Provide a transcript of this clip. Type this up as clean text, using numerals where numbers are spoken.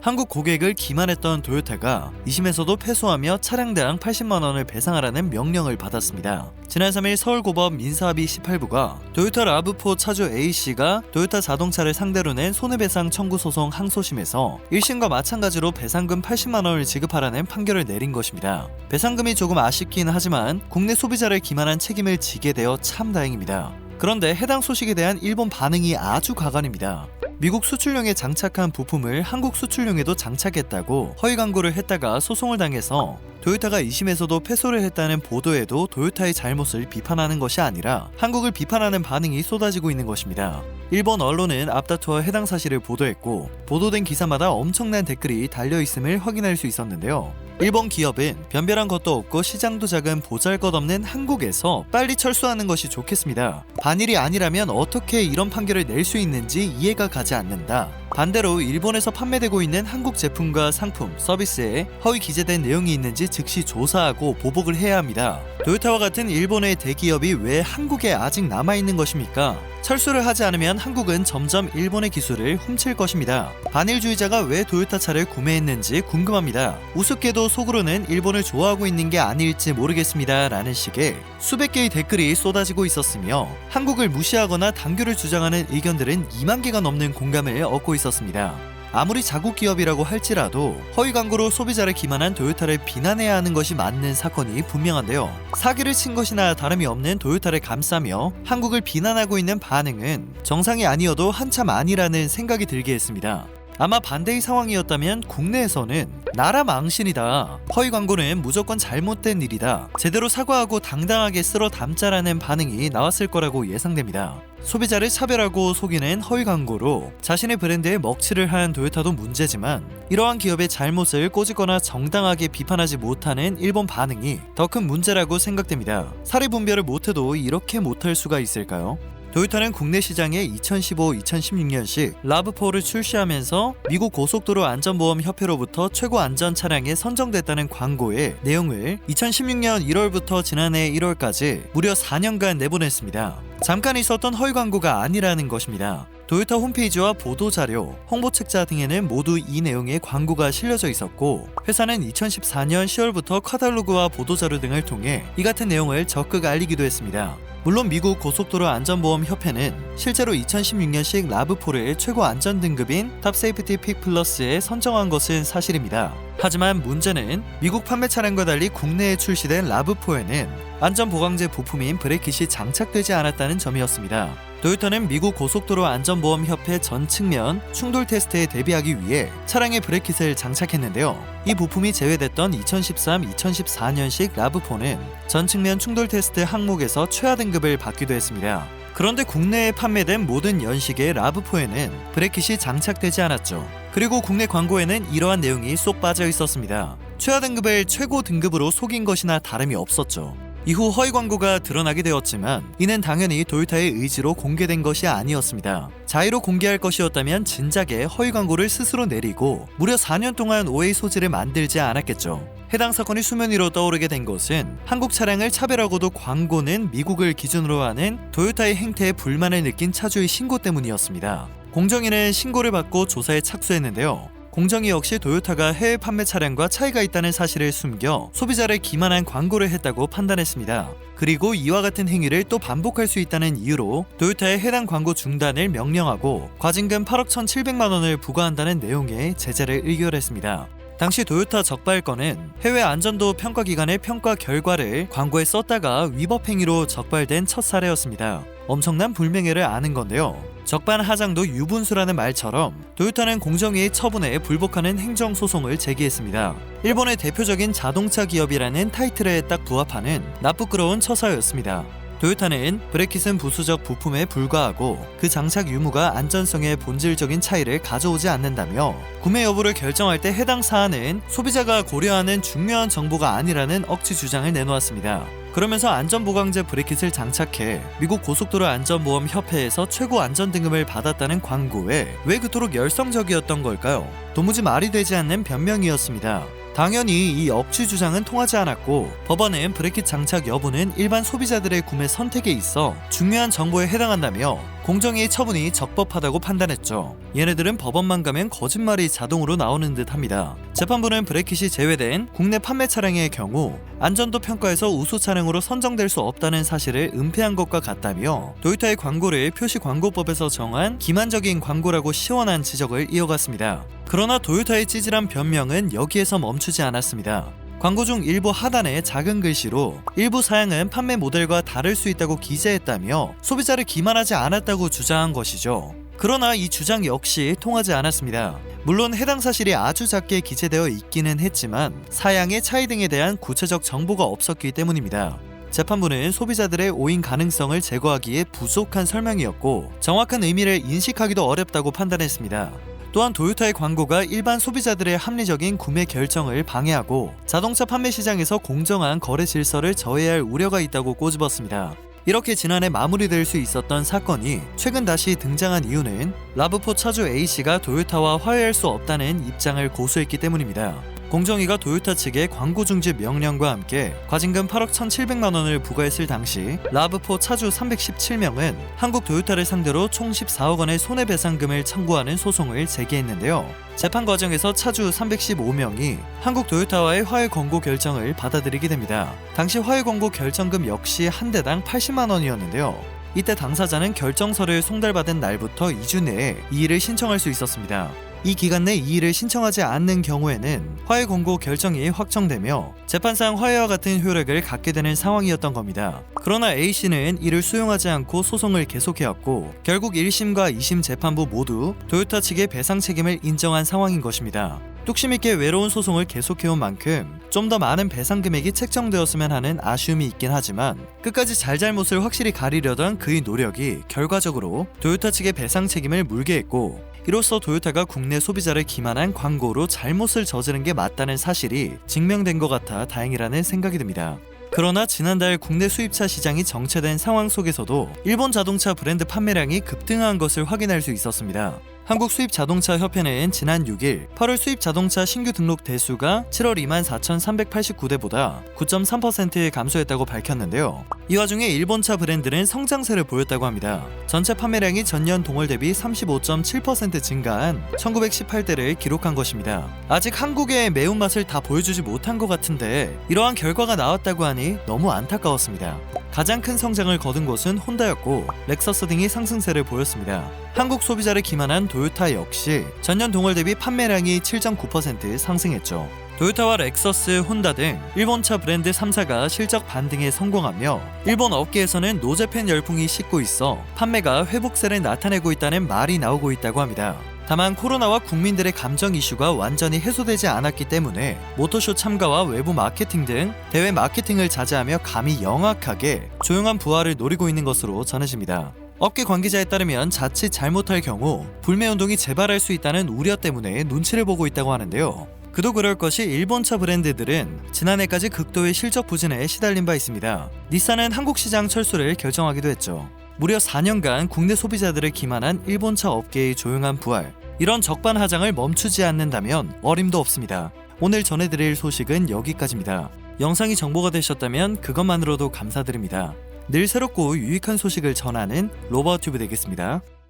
한국 고객을 기만했던 토요타가 2심에서도 패소하며 차량당 80만 원을 배상하라는 명령을 받았습니다. 지난 3일 서울고법 민사합의 18부가 토요타 라브4 차주 A씨가 토요타 자동차를 상대로 낸 손해배상 청구 소송 항소심에서 1심과 마찬가지로 배상금 80만 원을 지급하라는 판결을 내린 것입니다. 배상금이 조금 아쉽긴 하지만 국내 소비자를 기만한 책임을 지게 되어 참 다행입니다. 그런데 해당 소식에 대한 일본 반응이 아주 가관입니다. 미국 수출용에 장착한 부품을 한국 수출용에도 장착했다고 허위 광고를 했다가 소송을 당해서 토요타가 2심에서도 패소를 했다는 보도에도 토요타의 잘못을 비판하는 것이 아니라 한국을 비판하는 반응이 쏟아지고 있는 것입니다. 일본 언론은 앞다투어 해당 사실을 보도했고 보도된 기사마다 엄청난 댓글이 달려있음을 확인할 수 있었는데요. 일본 기업은 변별한 것도 없고 시장도 작은 보잘것없는 한국에서 빨리 철수하는 것이 좋겠습니다. 반일이 아니라면 어떻게 이런 판결을 낼 수 있는지 이해가 가지 않는다. 반대로 일본에서 판매되고 있는 한국 제품과 상품, 서비스에 허위 기재된 내용이 있는지 즉시 조사하고 보복을 해야 합니다. 토요타와 같은 일본의 대기업이 왜 한국에 아직 남아있는 것입니까? 철수를 하지 않으면 한국은 점점 일본의 기술을 훔칠 것입니다. 반일주의자가 왜 토요타 차를 구매했는지 궁금합니다. 우습게도 속으로는 일본을 좋아하고 있는 게 아닐지 모르겠습니다 라는 식의 수백 개의 댓글이 쏟아지고 있었으며 한국을 무시하거나 단교를 주장하는 의견들은 2만 개가 넘는 공감을 얻고 있었습니다. 아무리 자국 기업이라고 할지라도 허위 광고로 소비자를 기만한 토요타를 비난해야 하는 것이 맞는 사건이 분명한데요. 사기를 친 것이나 다름이 없는 토요타를 감싸며 한국을 비난하고 있는 반응은 정상이 아니어도 한참 아니라는 생각이 들게 했습니다. 아마 반대의 상황이었다면 국내에서는 나라 망신이다, 허위 광고는 무조건 잘못된 일이다, 제대로 사과하고 당당하게 쓸어 담자라는 반응이 나왔을 거라고 예상됩니다. 소비자를 차별하고 속이는 허위 광고로 자신의 브랜드에 먹칠을 한 토요타도 문제지만 이러한 기업의 잘못을 꼬집거나 정당하게 비판하지 못하는 일본 반응이 더 큰 문제라고 생각됩니다. 사례 분별을 못해도 이렇게 못할 수가 있을까요? 토요타는 국내 시장에 2015-2016년식 라브4를 출시하면서 미국 고속도로 안전보험 협회로부터 최고 안전 차량에 선정됐다는 광고의 내용을 2016년 1월부터 지난해 1월까지 무려 4년간 내보냈습니다. 잠깐 있었던 허위 광고가 아니라는 것입니다. 토요타 홈페이지와 보도자료, 홍보책자 등에는 모두 이 내용의 광고가 실려져 있었고 회사는 2014년 10월부터 카탈로그와 보도자료 등을 통해 이 같은 내용을 적극 알리기도 했습니다. 물론 미국 고속도로 안전보험 협회는 실제로 2016년식 라브4를 최고 안전 등급인 탑 세이프티 픽 플러스에 선정한 것은 사실입니다. 하지만 문제는 미국 판매 차량과 달리 국내에 출시된 라브4에는 안전보강제 부품인 브레이킷이 장착되지 않았다는 점이었습니다. 토요타는 미국 고속도로 안전보험 협회 전 측면 충돌 테스트에 대비하기 위해 차량에 브레이킷을 장착했는데요. 이 부품이 제외됐던 2013-2014년식 라브4는 전 측면 충돌 테스트 항목에서 최하 등급을 받기도 했습니다. 그런데 국내에 판매된 모든 연식의 라브4에는 브레이킷이 장착되지 않았죠. 그리고 국내 광고에는 이러한 내용이 쏙 빠져 있었습니다. 최하 등급을 최고 등급으로 속인 것이나 다름이 없었죠. 이후 허위 광고가 드러나게 되었지만 이는 당연히 토요타의 의지로 공개된 것이 아니었습니다. 자의로 공개할 것이었다면 진작에 허위 광고를 스스로 내리고 무려 4년 동안 오해의 소지를 만들지 않았겠죠. 해당 사건이 수면 위로 떠오르게 된 것은 한국 차량을 차별하고도 광고는 미국을 기준으로 하는 토요타의 행태에 불만을 느낀 차주의 신고 때문이었습니다. 공정위는 신고를 받고 조사에 착수했는데요. 공정위 역시 토요타가 해외 판매 차량과 차이가 있다는 사실을 숨겨 소비자를 기만한 광고를 했다고 판단했습니다. 그리고 이와 같은 행위를 또 반복할 수 있다는 이유로 토요타의 해당 광고 중단을 명령하고 과징금 8억 1,700만 원을 부과한다는 내용의 제재를 의결했습니다. 당시 토요타 적발건은 해외 안전도 평가기관의 평가 결과를 광고에 썼다가 위법 행위로 적발된 첫 사례였습니다. 엄청난 불명예를 아는 건데요. 적반하장도 유분수라는 말처럼 토요타는 공정위의 처분에 불복하는 행정소송을 제기했습니다. 일본의 대표적인 자동차 기업이라는 타이틀에 딱 부합하는 나쁘끄러운 처사였습니다. 토요타는 브레킷은 부수적 부품에 불과하고 그 장착 유무가 안전성의 본질적인 차이를 가져오지 않는다며 구매 여부를 결정할 때 해당 사안은 소비자가 고려하는 중요한 정보가 아니라는 억지 주장을 내놓았습니다. 그러면서 안전보강제 브레킷을 장착해 미국 고속도로 안전보험 협회에서 최고 안전 등급을 받았다는 광고에 왜 그토록 열성적이었던 걸까요? 도무지 말이 되지 않는 변명이었습니다. 당연히 이 억지 주장은 통하지 않았고 법원은 브레킷 장착 여부는 일반 소비자들의 구매 선택에 있어 중요한 정보에 해당한다며 공정위의 처분이 적법하다고 판단했죠. 얘네들은 법원만 가면 거짓말이 자동으로 나오는 듯 합니다. 재판부는 브레킷이 제외된 국내 판매 차량의 경우 안전도 평가에서 우수 차량으로 선정될 수 없다는 사실을 은폐한 것과 같다며 도요타의 광고를 표시광고법에서 정한 기만적인 광고라고 시원한 지적을 이어갔습니다. 그러나 도요타의 찌질한 변명은 여기에서 멈추지 않았습니다. 광고 중 일부 하단에 작은 글씨로 일부 사양은 판매 모델과 다를 수 있다고 기재했다며 소비자를 기만하지 않았다고 주장한 것이죠. 그러나 이 주장 역시 통하지 않았습니다. 물론 해당 사실이 아주 작게 기재되어 있기는 했지만 사양의 차이 등에 대한 구체적 정보가 없었기 때문입니다. 재판부는 소비자들의 오인 가능성을 제거하기에 부족한 설명이었고 정확한 의미를 인식하기도 어렵다고 판단했습니다. 또한 도요타의 광고가 일반 소비자들의 합리적인 구매 결정을 방해하고 자동차 판매 시장에서 공정한 거래 질서를 저해할 우려가 있다고 꼬집었습니다. 이렇게 지난해 마무리될 수 있었던 사건이 최근 다시 등장한 이유는 라브4 차주 A씨가 도요타와 화해할 수 없다는 입장을 고수했기 때문입니다. 공정위가 도요타 측의 광고 중지 명령과 함께 과징금 8억 1,700만 원을 부과했을 당시 라브4 차주 317명은 한국 도요타를 상대로 총 14억 원의 손해배상금을 청구하는 소송을 제기했는데요. 재판 과정에서 차주 315명이 한국 도요타와의 화해 권고 결정을 받아들이게 됩니다. 당시 화해 권고 결정금 역시 한 대당 80만 원이었는데요. 이때 당사자는 결정서를 송달받은 날부터 2주 내에 이의를 신청할 수 있었습니다. 이 기간 내 이의를 신청하지 않는 경우에는 화해 권고 결정이 확정되며 재판상 화해와 같은 효력을 갖게 되는 상황이었던 겁니다. 그러나 A씨는 이를 수용하지 않고 소송을 계속해왔고 결국 1심과 2심 재판부 모두 도요타 측의 배상 책임을 인정한 상황인 것입니다. 뚝심 있게 외로운 소송을 계속해온 만큼 좀 더 많은 배상 금액이 책정되었으면 하는 아쉬움이 있긴 하지만 끝까지 잘잘못을 확실히 가리려던 그의 노력이 결과적으로 도요타 측의 배상 책임을 물게 했고 이로써 도요타가 국내 소비자를 기만한 광고로 잘못을 저지른 게 맞다는 사실이 증명된 것 같아 다행이라는 생각이 듭니다. 그러나 지난달 국내 수입차 시장이 정체된 상황 속에서도 일본 자동차 브랜드 판매량이 급등한 것을 확인할 수 있었습니다. 한국수입자동차협회는 지난 6일 8월 수입자동차 신규 등록 대수가 7월 24,389대보다 9.3% 감소했다고 밝혔는데요. 이 와중에 일본차 브랜드는 성장세를 보였다고 합니다. 전체 판매량이 전년 동월 대비 35.7% 증가한 1918대를 기록한 것입니다. 아직 한국의 매운맛을 다 보여주지 못한 것 같은데 이러한 결과가 나왔다고 하니 너무 안타까웠습니다. 가장 큰 성장을 거둔 곳은 혼다였고 렉서스 등이 상승세를 보였습니다. 한국 소비자를 기만한 도요타 역시 전년 동월 대비 판매량이 7.9% 상승했죠. 도요타와 렉서스, 혼다 등 일본차 브랜드 3사가 실적 반등에 성공하며 일본 업계에서는 노제팬 열풍이 싣고 있어 판매가 회복세를 나타내고 있다는 말이 나오고 있다고 합니다. 다만 코로나와 국민들의 감정 이슈가 완전히 해소되지 않았기 때문에 모터쇼 참가와 외부 마케팅 등 대외 마케팅을 자제하며 감히 영악하게 조용한 부활을 노리고 있는 것으로 전해집니다. 업계 관계자에 따르면 자칫 잘못할 경우 불매운동이 재발할 수 있다는 우려 때문에 눈치를 보고 있다고 하는데요. 그도 그럴 것이 일본차 브랜드들은 지난해까지 극도의 실적 부진에 시달린 바 있습니다. 닛산은 한국 시장 철수를 결정하기도 했죠. 무려 4년간 국내 소비자들을 기만한 일본차 업계의 조용한 부활, 이런 적반하장을 멈추지 않는다면 어림도 없습니다. 오늘 전해드릴 소식은 여기까지입니다. 영상이 정보가 되셨다면 그것만으로도 감사드립니다. 늘 새롭고 유익한 소식을 전하는 로버튜브 되겠습니다.